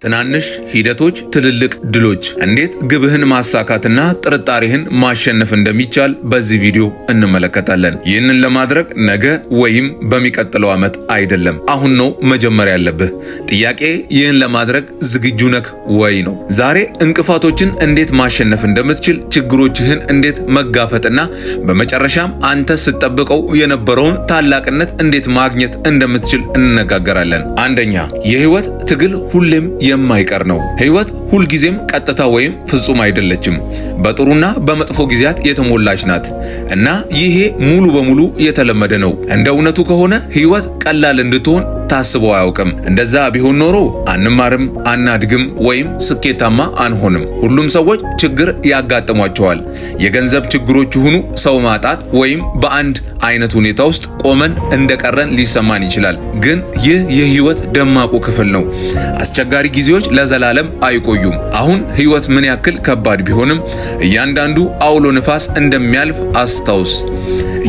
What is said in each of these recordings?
ትናንሽ ሂደቶች ትልልቅ ድሎች እንዴት ግብህን ማሳካትና ጥርጣሬህን ማሸነፍ እንደሚቻል በዚህ ቪዲዮ እንመለከታለን። ይህንን ለማድረግ ነገ ወይም በሚቀጥለው ዓመት አይደለም፣ አሁን ነው መጀመሪያ ያለብህ። ጥያቄ ይህን ለማድረግ ዝግጁ ነህ ወይ ነው። ዛሬ እንቅፋቶችን እንዴት ማሸነፍ እንደምትችል፣ ችግሮችህን እንዴት መጋፈጥና በመጨረሻም አንተ ስትጠብቀው የነበረውን ታላቅነት እንዴት ማግኘት እንደምትችል እንነጋገራለን። አንደኛ፣ የህይወት ትግል ሁሌም የማይቀር ነው። ህይወት ሁልጊዜም ቀጥታ ወይም ፍጹም አይደለችም። በጥሩና በመጥፎ ጊዜያት የተሞላች ናት እና ይሄ ሙሉ በሙሉ የተለመደ ነው። እንደ እውነቱ ከሆነ ህይወት ቀላል እንድትሆን ታስቦ አያውቅም። እንደዛ ቢሆን ኖሮ አንማርም፣ አናድግም ወይም ስኬታማ አንሆንም። ሁሉም ሰዎች ችግር ያጋጥሟቸዋል። የገንዘብ ችግሮች ይሁኑ ሰው ማጣት ወይም በአንድ አይነት ሁኔታ ውስጥ ቆመን እንደቀረን ሊሰማን ይችላል። ግን ይህ የህይወት ደማቁ ክፍል ነው። አስቸጋሪ ጊዜዎች ለዘላለም አይቆዩም። አሁን ህይወት ምን ያክል ከባድ ቢሆንም እያንዳንዱ አውሎ ንፋስ እንደሚያልፍ አስታውስ።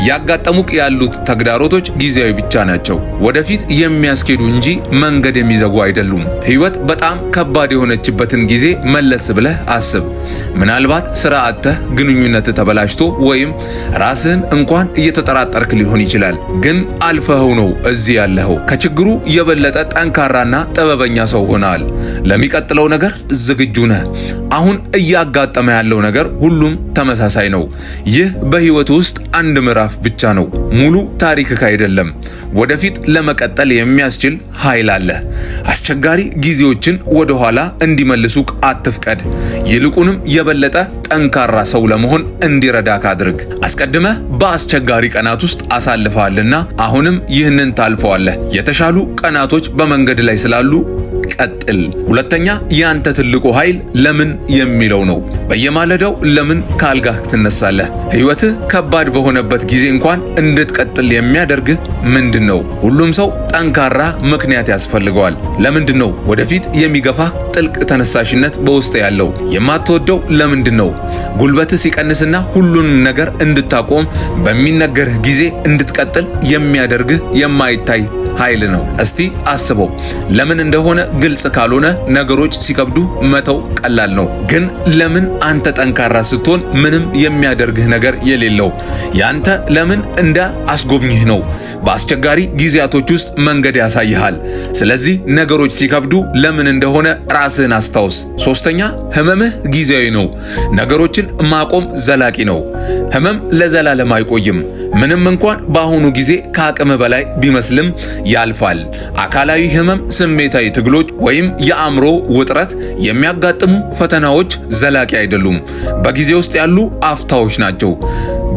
እያጋጠሙክ ያሉት ተግዳሮቶች ጊዜያዊ ብቻ ናቸው። ወደፊት የሚያስኬዱ እንጂ መንገድ የሚዘጉ አይደሉም። ህይወት በጣም ከባድ የሆነችበትን ጊዜ መለስ ብለህ አስብ። ምናልባት ስራ አጥተህ፣ ግንኙነት ተበላሽቶ ወይም ራስህን እንኳን እየተጠራጠርክ ሊሆን ይችላል። ግን አልፈኸው ነው እዚህ ያለኸው። ከችግሩ የበለጠ ጠንካራና ጥበበኛ ሰው ሆነሃል። ለሚቀጥለው ነገር ዝግጁ ነህ። አሁን እያጋጠመ ያለው ነገር ሁሉም ተመሳሳይ ነው። ይህ በህይወት ውስጥ አንድ ምዕራፍ ብቻ ነው። ሙሉ ታሪክክ አይደለም። ወደፊት ለመቀጠል የሚያስችል ኃይል አለ። አስቸጋሪ ጊዜዎችን ወደ ኋላ እንዲመልሱክ አትፍቀድ። ይልቁንም የበለጠ ጠንካራ ሰው ለመሆን እንዲረዳክ አድርግ። አስቀድመህ በአስቸጋሪ ቀናት ውስጥ አሳልፈሃልና አሁንም ይህንን ታልፈዋለህ። የተሻሉ ቀናቶች በመንገድ ላይ ስላሉ ቀጥል። ሁለተኛ፣ ያንተ ትልቁ ኃይል ለምን የሚለው ነው። በየማለዳው ለምን ካልጋህ ትነሳለህ? ህይወትህ ከባድ በሆነበት ጊዜ እንኳን እንድትቀጥል የሚያደርግህ ምንድነው? ሁሉም ሰው ጠንካራ ምክንያት ያስፈልገዋል። ለምንድነው ወደፊት የሚገፋህ ጥልቅ ተነሳሽነት በውስጥ ያለው? የማትወደው ለምንድነው? ጉልበትህ ሲቀንስና ሁሉንም ነገር እንድታቆም በሚነገርህ ጊዜ እንድትቀጥል የሚያደርግህ የማይታይ ኃይል ነው። እስቲ አስበው። ለምን እንደሆነ ግልጽ ካልሆነ ነገሮች ሲከብዱ መተው ቀላል ነው። ግን ለምን አንተ ጠንካራ ስትሆን ምንም የሚያደርግህ ነገር የሌለው? ያንተ ለምን እንደ አስጎብኝህ ነው። በአስቸጋሪ ጊዜያቶች ውስጥ መንገድ ያሳይሃል። ስለዚህ ነገሮች ሲከብዱ ለምን እንደሆነ ራስህን አስታውስ። ሶስተኛ፣ ህመምህ ጊዜያዊ ነው። ነገሮችን ማቆም ዘላቂ ነው። ህመም ለዘላለም አይቆይም። ምንም እንኳን በአሁኑ ጊዜ ከአቅም በላይ ቢመስልም ያልፋል። አካላዊ ህመም፣ ስሜታዊ ትግሎች ወይም የአእምሮ ውጥረት የሚያጋጥሙ ፈተናዎች ዘላቂ አይደሉም። በጊዜ ውስጥ ያሉ አፍታዎች ናቸው።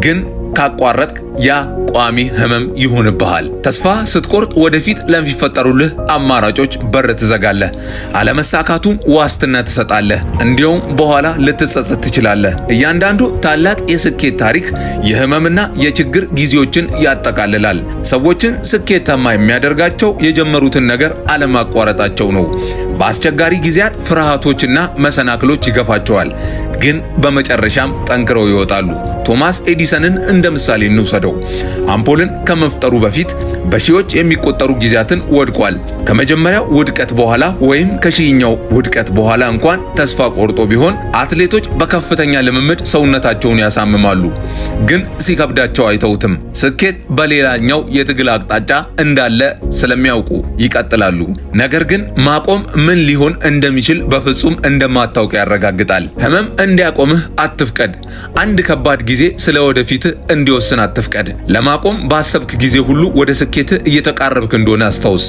ግን ካቋረጥክ ያ ቋሚ ህመም ይሆንብሃል። ተስፋ ስትቆርጥ ወደፊት ለሚፈጠሩልህ አማራጮች በር ትዘጋለህ። አለመሳካቱም ዋስትና ትሰጣለህ። እንዲያውም በኋላ ልትጸጸት ትችላለህ። እያንዳንዱ ታላቅ የስኬት ታሪክ የህመምና የችግር ጊዜዎችን ያጠቃልላል። ሰዎችን ስኬታማ የሚያደርጋቸው የጀመሩትን ነገር አለማቋረጣቸው ነው። በአስቸጋሪ ጊዜያት ፍርሃቶችና መሰናክሎች ይገፋቸዋል፣ ግን በመጨረሻም ጠንክረው ይወጣሉ። ቶማስ ኤዲሰንን እንደ ምሳሌ እንውሰደው። አምፖልን ከመፍጠሩ በፊት በሺዎች የሚቆጠሩ ጊዜያትን ወድቋል። ከመጀመሪያው ውድቀት በኋላ ወይም ከሺኛው ውድቀት በኋላ እንኳን ተስፋ ቆርጦ ቢሆን አትሌቶች በከፍተኛ ልምምድ ሰውነታቸውን ያሳምማሉ፣ ግን ሲከብዳቸው አይተውትም። ስኬት በሌላኛው የትግል አቅጣጫ እንዳለ ስለሚያውቁ ይቀጥላሉ። ነገር ግን ማቆም ምን ሊሆን እንደሚችል በፍጹም እንደማታውቅ ያረጋግጣል። ህመም እንዲያቆምህ አትፍቀድ። አንድ ከባድ ጊዜ ስለ ወደፊት እንዲወስን አትፍቀድ። ለማቆም ባሰብክ ጊዜ ሁሉ ወደ ስኬት እየተቃረብክ እንደሆነ አስታውስ።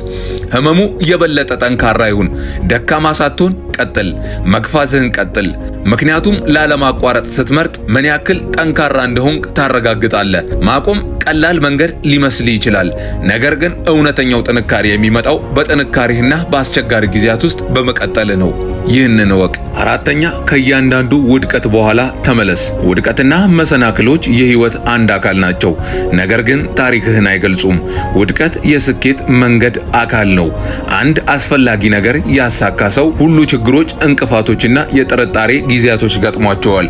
ህመሙ የበለጠ ጠንካራ ይሁን። ደካማ ሳትሆን ቀጥል። መግፋትህን ቀጥል። ምክንያቱም ላለማቋረጥ ስትመርጥ ምን ያክል ጠንካራ እንደሆንክ ታረጋግጣለህ። ማቆም ቀላል መንገድ ሊመስል ይችላል፣ ነገር ግን እውነተኛው ጥንካሬ የሚመጣው በጥንካሬህና በአስቸጋሪ ጊዜያት ውስጥ በመቀጠል ነው። ይህንን እወቅ። አራተኛ፣ ከእያንዳንዱ ውድቀት በኋላ ተመለስ። ውድቀትና መሰናክሎች የህይወት አንድ አካል ናቸው፣ ነገር ግን ታሪክህን አይገልጹም። ውድቀት የስኬት መንገድ አካል ነው። አንድ አስፈላጊ ነገር ያሳካ ሰው ሁሉ ችግሮች፣ እንቅፋቶችና የጥርጣሬ ጊዜያቶች ገጥሟቸዋል።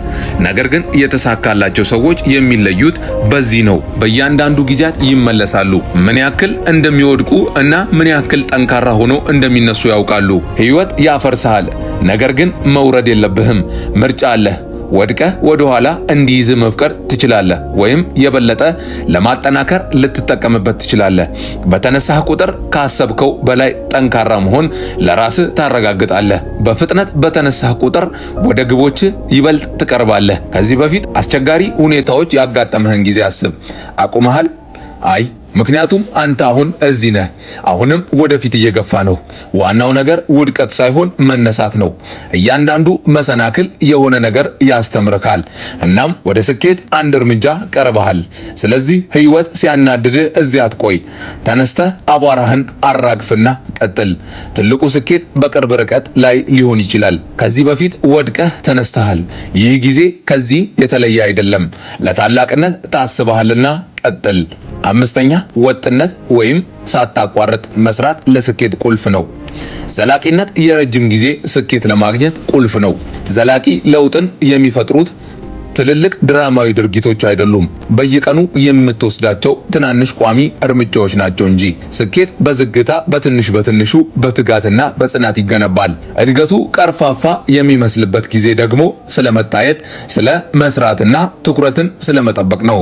ነገር ግን የተሳካላቸው ሰዎች የሚለዩት በዚህ ነው። በእያንዳንዱ ጊዜያት ይመለሳሉ። ምን ያክል እንደሚወድቁ እና ምን ያክል ጠንካራ ሆኖ እንደሚነሱ ያውቃሉ። ህይወት ያፈርስሃል፣ ነገር ግን መውረድ የለብህም። ምርጫ አለህ። ወድቀህ ወደ ኋላ እንዲይዝ መፍቀር ትችላለህ፣ ወይም የበለጠ ለማጠናከር ልትጠቀምበት ትችላለህ። በተነሳህ ቁጥር ካሰብከው በላይ ጠንካራ መሆን ለራስህ ታረጋግጣለህ። በፍጥነት በተነሳህ ቁጥር ወደ ግቦች ይበልጥ ትቀርባለህ። ከዚህ በፊት አስቸጋሪ ሁኔታዎች ያጋጠመህን ጊዜ አስብ። አቁመሃል? አይ፣ ምክንያቱም አንተ አሁን እዚህ ነህ። አሁንም ወደፊት እየገፋ ነው። ዋናው ነገር ውድቀት ሳይሆን መነሳት ነው። እያንዳንዱ መሰናክል የሆነ ነገር ያስተምርካል። እናም ወደ ስኬት አንድ እርምጃ ቀርበሃል። ስለዚህ ህይወት ሲያናድድህ እዚህ አትቆይ። ተነስተህ አቧራህን አራግፍና ቀጥል። ትልቁ ስኬት በቅርብ ርቀት ላይ ሊሆን ይችላል። ከዚህ በፊት ወድቀህ ተነስተሃል። ይህ ጊዜ ከዚህ የተለየ አይደለም። ለታላቅነት ታስበሃልና ቀጥል። አምስተኛ፣ ወጥነት ወይም ሳታቋርጥ መስራት ለስኬት ቁልፍ ነው። ዘላቂነት የረጅም ጊዜ ስኬት ለማግኘት ቁልፍ ነው። ዘላቂ ለውጥን የሚፈጥሩት ትልልቅ ድራማዊ ድርጊቶች አይደሉም፣ በየቀኑ የምትወስዳቸው ትናንሽ ቋሚ እርምጃዎች ናቸው እንጂ። ስኬት በዝግታ በትንሹ በትጋትና በጽናት ይገነባል። እድገቱ ቀርፋፋ የሚመስልበት ጊዜ ደግሞ ስለመታየት፣ ስለ መስራትና ትኩረትን ስለመጠበቅ ነው።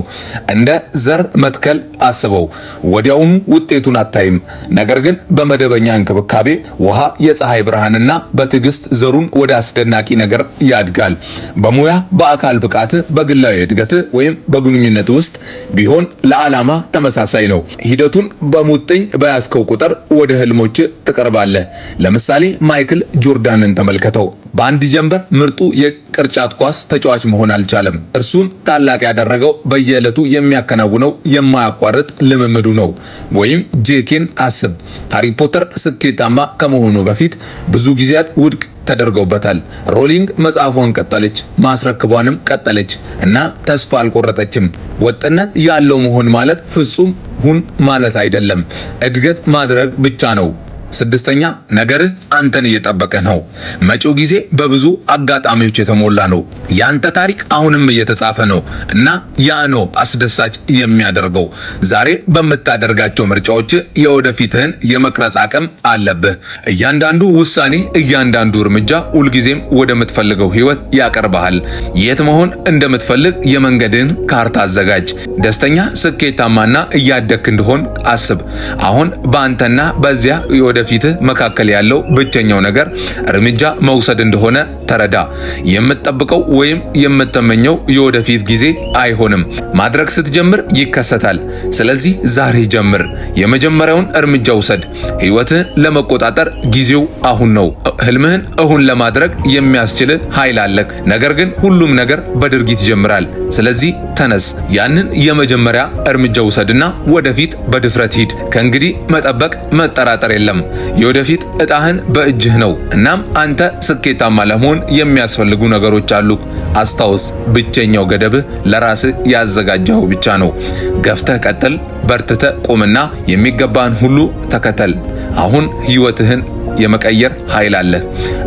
እንደ ዘር መትከል አስበው። ወዲያውኑ ውጤቱን አታይም፣ ነገር ግን በመደበኛ እንክብካቤ፣ ውሃ፣ የፀሐይ ብርሃንና በትዕግስት ዘሩን ወደ አስደናቂ ነገር ያድጋል። በሙያ፣ በአካል ብቃት፣ በግላዊ እድገት ወይም በግንኙነት ውስጥ ቢሆን ለዓላማ ተመሳሳይ ነው። ሂደቱን በሙጥኝ በያዝከው ቁጥር ወደ ህልሞች ትቀርባለህ። ለምሳሌ ማይክል ጆርዳንን ተመልከተው። በአንድ ጀንበር ምርጡ የቅርጫት ኳስ ተጫዋች መሆን አልቻለም። እርሱን ታላቅ ያደረገው በየዕለቱ የሚያከናውነው የማያቋርጥ ልምምዱ ነው። ወይም ጄኬን አስብ። ሃሪ ፖተር ስኬታማ ከመሆኑ በፊት ብዙ ጊዜያት ውድቅ ተደርገውበታል። ሮሊንግ መጽሐፏን ቀጠለች፣ ማስረክቧንም ቀጠለች እና ተስፋ አልቆረጠችም። ወጥነት ያለው መሆን ማለት ፍጹም ሁን ማለት አይደለም፣ እድገት ማድረግ ብቻ ነው። ስድስተኛ፣ ነገርህ አንተን እየጠበቀ ነው። መጪው ጊዜ በብዙ አጋጣሚዎች የተሞላ ነው። ያንተ ታሪክ አሁንም እየተጻፈ ነው እና ያ ነው አስደሳች የሚያደርገው። ዛሬ በምታደርጋቸው ምርጫዎች የወደፊትህን የመቅረጽ አቅም አለብህ። እያንዳንዱ ውሳኔ፣ እያንዳንዱ እርምጃ ሁልጊዜም ወደምትፈልገው ህይወት ያቀርብሃል። የት መሆን እንደምትፈልግ የመንገድህን ካርታ አዘጋጅ። ደስተኛ፣ ስኬታማና እያደግክ እንደሆን አስብ። አሁን በአንተና በዚያ ወደፊትህ መካከል ያለው ብቸኛው ነገር እርምጃ መውሰድ እንደሆነ ተረዳ። የምትጠብቀው ወይም የምትመኘው የወደፊት ጊዜ አይሆንም። ማድረግ ስትጀምር ይከሰታል። ስለዚህ ዛሬ ጀምር። የመጀመሪያውን እርምጃ ውሰድ። ህይወትህን ለመቆጣጠር ጊዜው አሁን ነው። ህልምህን እውን ለማድረግ የሚያስችል ኃይል አለህ። ነገር ግን ሁሉም ነገር በድርጊት ይጀምራል። ስለዚህ ተነስ፣ ያንን የመጀመሪያ እርምጃ ውሰድና ወደፊት በድፍረት ሂድ። ከእንግዲህ መጠበቅ፣ መጠራጠር የለም። የወደፊት እጣህን በእጅህ ነው። እናም አንተ ስኬታማ ለመሆን የሚያስፈልጉ ነገሮች አሉ። አስታውስ፣ ብቸኛው ገደብህ ለራስህ ያዘጋጀኸው ብቻ ነው። ገፍተህ ቀጥል፣ በርትተህ ቁምና የሚገባህን ሁሉ ተከተል። አሁን ህይወትህን የመቀየር ኃይል አለ።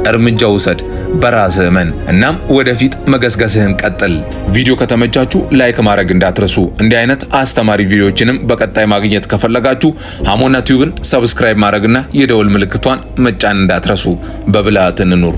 እርምጃ ውሰድ፣ በራስህ እመን፣ እናም ወደፊት መገስገስህን ቀጥል። ቪዲዮ ከተመቻችሁ ላይክ ማድረግ እንዳትረሱ። እንዲህ አይነት አስተማሪ ቪዲዮዎችንም በቀጣይ ማግኘት ከፈለጋችሁ ሃሞና ቲዩብን ሰብስክራይብ ማድረግና የደወል ምልክቷን መጫን እንዳትረሱ። በብልሃት እንኑር።